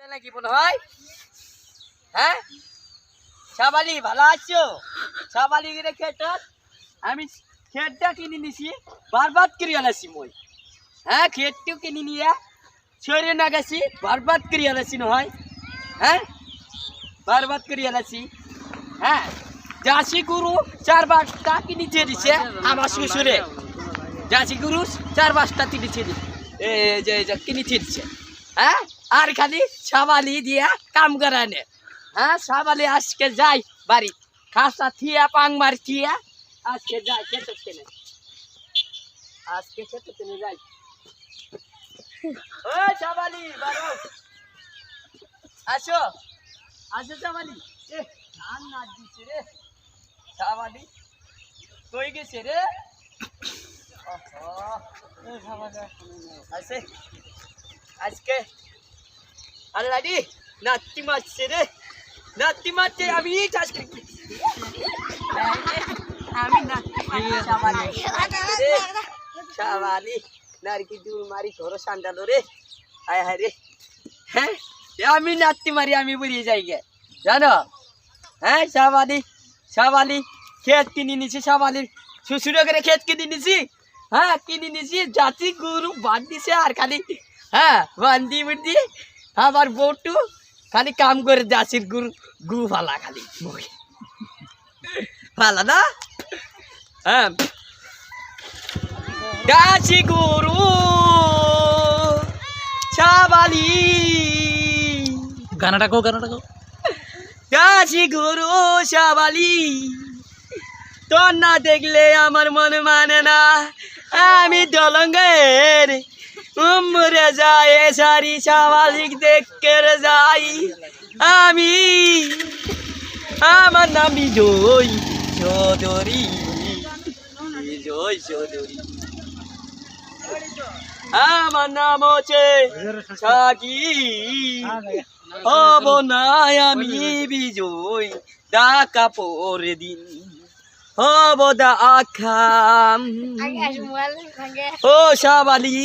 নাকি মনে হয়? হ্যাঁ শাবালি ভালো আছো? শাবালি গিরে খেট আমি খেটটা কিনে নিছি বরবাদ করে আলাসি মই। হ্যাঁ খেটটিও কিনে নিয়ে ছড়ে না গেছি বরবাদ করে আলাসি নহয়। হ্যাঁ বরবাদ করে আলাসি। হ্যাঁ জাসি গুরু 4-5টা কিনেছে দিছে আমার শ্বশুরে। জাসি গুরু 4-5টা কিনেছে যে কিনেছে দিছে। হ্যাঁ আর খালি শাবালি দিয়া কাম করানে। হ্যাঁ শাবালি আজকে যাই বাড়ি খাসা থিয়া পাং মার থিয়া আজকে যাই খেতে কেনে। আজকে খেতে কেনে যাই। ও শাবালি বারো আসো আসো শাবালি। এ ধান না দিছে রে শাবালি কই গেছে রে? ওহো এ শাবালি আছে আজকে আল্লাদি নাতি মারছে রে নাতি মারছে আমি চাষ করি আমি নাতি মারি শাবালি নারকি দূর মারি ঘর সান্ডালো রে হায় হায় রে। হ্যাঁ আমি নাতি মারি আমি বেরিয়ে যাই গে জানো। হ্যাঁ শাবালি শাবালি ক্ষেত কিনে নিছি শাবালির শ্বশুরে করে ক্ষেত কিনে নিছি। হ্যাঁ কিনে নিছি জাতি গরু বাদ দিছে আর খালি হ্যাঁ বান্দি বুদ্ধি আমার বউটু খালি কাম করে জাতির গরু গু ফালা খালি ফালা না। হ্যাঁ গাছি গরু শাবালি গানাটা কো গাছি গরু শাবালি তোর না দেখলে আমার মন মানে না। আমি দলঙ্গের উমরে যায় সারি শাবালিক দেখে যাই আমি। আমার নাম বিজয় চৌধুরী বিজয় চৌধুরী। আমার নাম হচ্ছে সাকি হব না আমি বিজয় ডাকা পরে দিন হব দা আখাম ও শাবালি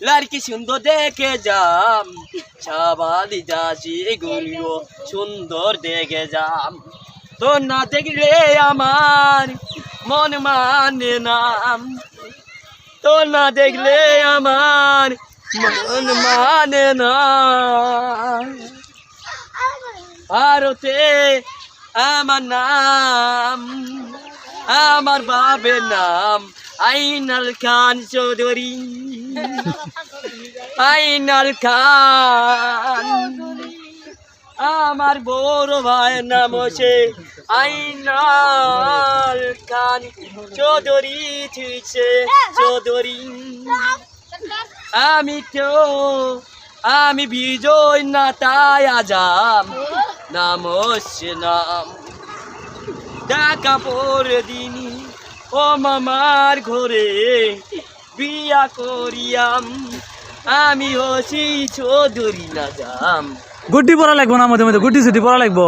লড়কি সুন্দর দেখে যাম শাবালি যাচ্ছি গুলিও সুন্দর দেখে যাম। তো না দেখলে আমার মন মানে নাম তো না দেখলে আমার মন মানে না। ভারতে আমার নাম আমার বাবের নাম আইনাল খান চৌধুরী আইনাল খান। আমার বড় ভাইয়ের নাম হচ্ছে আইনাল খান চৌধুরী থিছে চৌধুরী। আমি বিজয় না তাই আজাম নাম হচ্ছে নাম টাকা পরে দিনি ও মামার ঘরে বিয়া করিয়াম আমি হচ্ছি চৌধুরী না যাম। গুড্ডি পড়া লাগবো না মধ্যে মধ্যে গুড্ডি ছুটি পড়া লাগবো।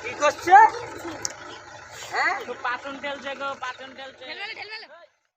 কি করছে? হ্যাঁ পাটন টেলছে গো পাটন টেলছে।